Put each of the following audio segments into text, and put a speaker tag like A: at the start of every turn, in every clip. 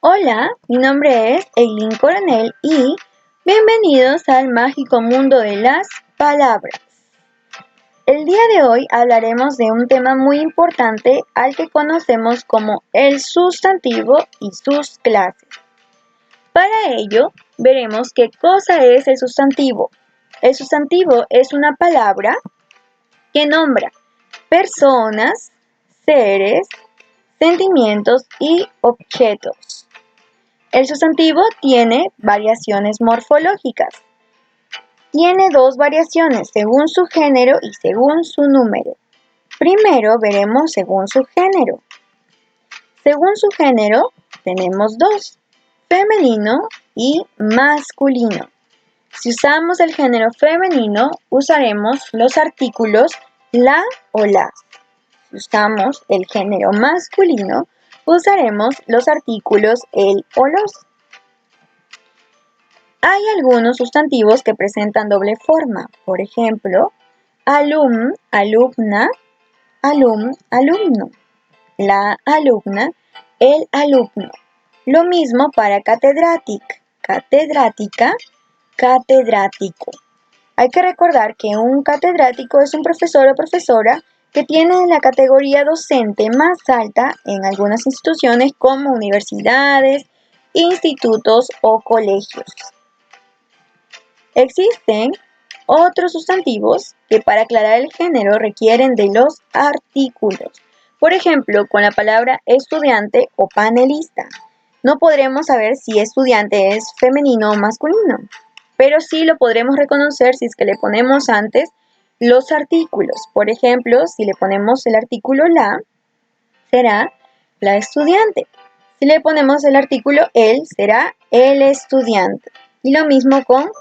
A: Hola, mi nombre es Eileen Coronel y bienvenidos al mágico mundo de las palabras. El día de hoy hablaremos de un tema muy importante al que conocemos como el sustantivo y sus clases. Para ello, veremos qué cosa es el sustantivo. El sustantivo es una palabra que nombra personas, seres, sentimientos y objetos. El sustantivo tiene variaciones morfológicas. Tiene dos variaciones, según su género y según su número. Primero veremos según su género. Según su género, tenemos dos, femenino y masculino. Si usamos el género femenino, usaremos los artículos la o las. Si usamos el género masculino, usaremos los artículos el o los. Hay algunos sustantivos que presentan doble forma, por ejemplo, alum, alumna, alum, alumno, la alumna, el alumno. Lo mismo para catedrátic, catedrática, catedrático. Hay que recordar que un catedrático es un profesor o profesora que tiene la categoría docente más alta en algunas instituciones como universidades, institutos o colegios. Existen otros sustantivos que para aclarar el género requieren de los artículos. Por ejemplo, con la palabra estudiante o panelista. No podremos saber si estudiante es femenino o masculino, pero sí lo podremos reconocer si es que le ponemos antes los artículos. Por ejemplo, si le ponemos el artículo la, será la estudiante. Si le ponemos el artículo el, será el estudiante. Y lo mismo con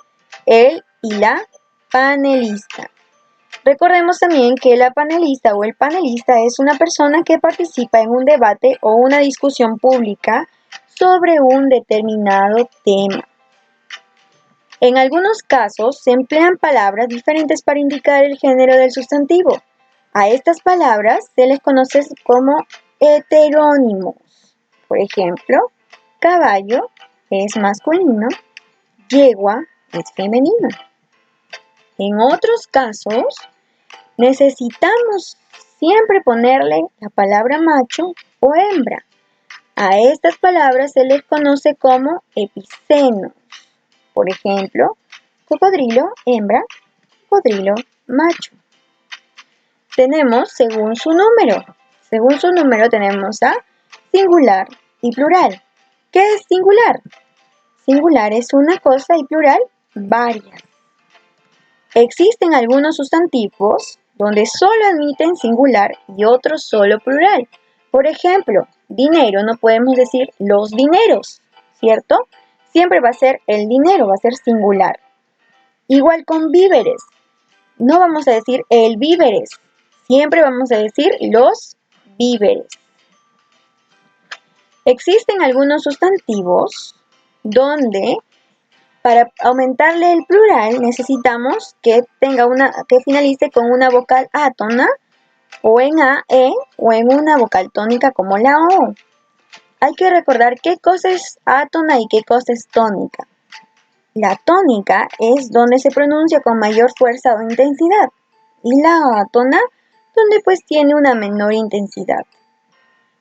A: el y la panelista. Recordemos también que la panelista o el panelista es una persona que participa en un debate o una discusión pública sobre un determinado tema. En algunos casos se emplean palabras diferentes para indicar el género del sustantivo. A estas palabras se les conoce como heterónimos. Por ejemplo, caballo es masculino, yegua es femenino. En otros casos, necesitamos siempre ponerle la palabra macho o hembra. A estas palabras se les conoce como epicenos. Por ejemplo, cocodrilo, hembra, cocodrilo, macho. Tenemos según su número. Según su número tenemos a singular y plural. ¿Qué es singular? Singular es una cosa y plural varias. Existen algunos sustantivos donde solo admiten singular y otros solo plural. Por ejemplo, dinero no podemos decir los dineros, ¿cierto? Siempre va a ser el dinero, va a ser singular. Igual con víveres. No vamos a decir el víveres, siempre vamos a decir los víveres. Existen algunos sustantivos donde para aumentarle el plural necesitamos que finalice con una vocal átona o en A, E o en una vocal tónica como la O. Hay que recordar qué cosa es átona y qué cosa es tónica. La tónica es donde se pronuncia con mayor fuerza o intensidad y la átona donde pues tiene una menor intensidad.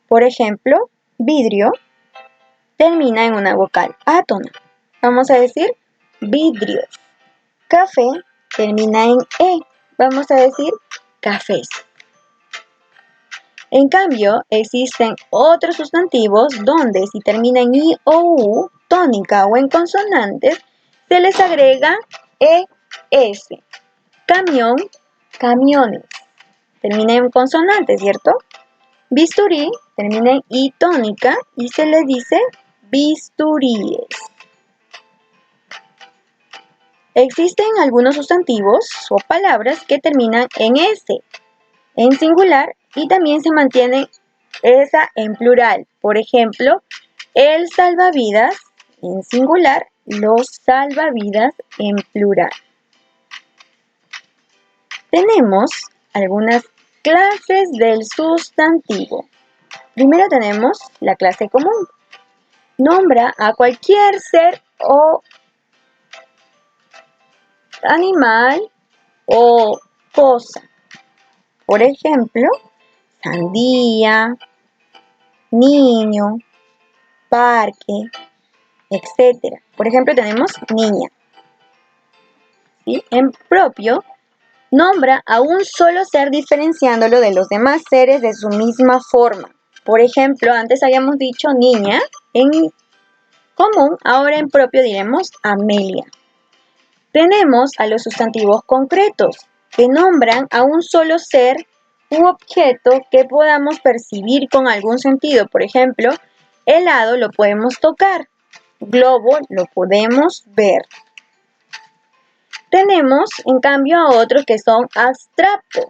A: Por ejemplo, vidrio termina en una vocal átona. Vamos a decir vidrios. Café termina en E. Vamos a decir cafés. En cambio, existen otros sustantivos donde si termina en I o U, tónica o en consonantes, se les agrega ES. Camión, camiones. Termina en consonantes, ¿cierto? Bisturí termina en I tónica y se les dice bisturíes. Existen algunos sustantivos o palabras que terminan en S, en singular, y también se mantiene esa en plural. Por ejemplo, el salvavidas en singular, los salvavidas en plural. Tenemos algunas clases del sustantivo. Primero tenemos la clase común. nombra a cualquier ser o animal o cosa. Por ejemplo, sandía, niño, parque, etc. Por ejemplo, tenemos niña. ¿Sí? En propio, nombra a un solo ser diferenciándolo de los demás seres de su misma forma. Por ejemplo, antes habíamos dicho niña, en común, ahora en propio diremos Amelia. Tenemos a los sustantivos concretos, que nombran a un solo ser u objeto que podamos percibir con algún sentido. Por ejemplo, helado lo podemos tocar, globo lo podemos ver. Tenemos, en cambio, a otros que son abstractos.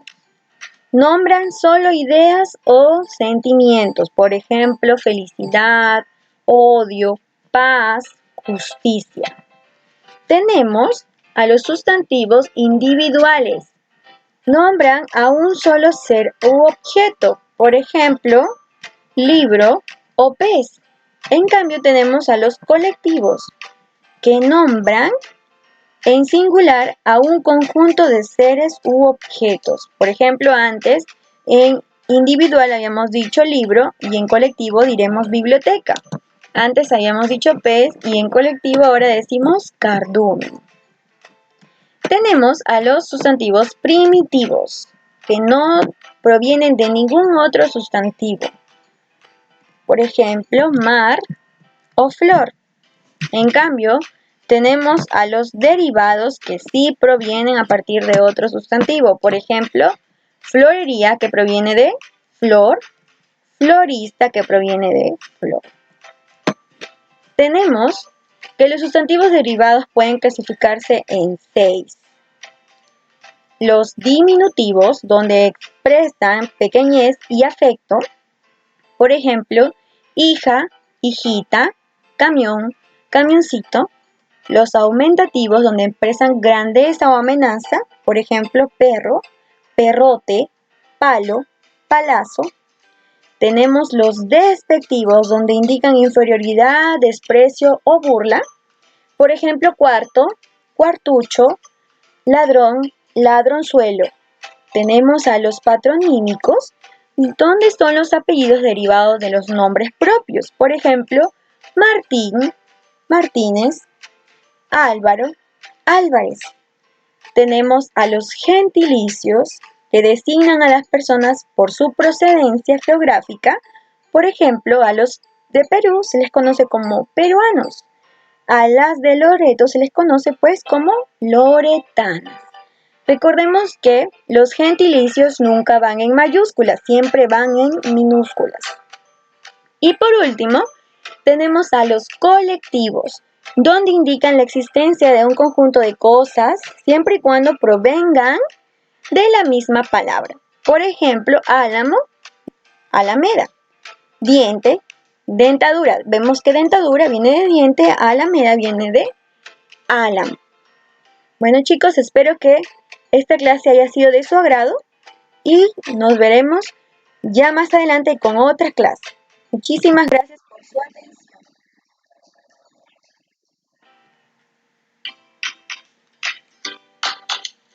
A: Nombran solo ideas o sentimientos, por ejemplo, felicidad, odio, paz, justicia. Tenemos a los sustantivos individuales. Nombran a un solo ser u objeto, por ejemplo, libro o pez. En cambio, tenemos a los colectivos, que nombran en singular a un conjunto de seres u objetos. Por ejemplo, antes en individual habíamos dicho libro y en colectivo diremos biblioteca. Antes habíamos dicho pez y en colectivo ahora decimos cardumen. Tenemos a los sustantivos primitivos, que no provienen de ningún otro sustantivo. Por ejemplo, mar o flor. En cambio, tenemos a los derivados que sí provienen a partir de otro sustantivo. Por ejemplo, florería, que proviene de flor, florista, que proviene de flor. Tenemos que los sustantivos derivados pueden clasificarse en 6. Los diminutivos, donde expresan pequeñez y afecto. Por ejemplo, hija, hijita, camión, camioncito. Los aumentativos, donde expresan grandeza o amenaza, por ejemplo, perro, perrote, palo, palazo. Tenemos los despectivos, donde indican inferioridad, desprecio o burla, por ejemplo, cuarto, cuartucho, ladrón, ladronzuelo. Tenemos a los patronímicos, donde son los apellidos derivados de los nombres propios, por ejemplo, Martín, Martínez, Álvaro, Álvarez. Tenemos a los gentilicios, que designan a las personas por su procedencia geográfica. Por ejemplo, a los de Perú se les conoce como peruanos. A las de Loreto se les conoce pues como loretanas. Recordemos que los gentilicios nunca van en mayúsculas, siempre van en minúsculas. Y por último, tenemos a los colectivos, donde indican la existencia de un conjunto de cosas siempre y cuando provengan de la misma palabra. Por ejemplo, álamo, alameda, diente, dentadura. Vemos que dentadura viene de diente, alameda viene de álamo. Bueno chicos, espero que esta clase haya sido de su agrado y nos veremos ya más adelante con otra clase. Muchísimas gracias por su atención.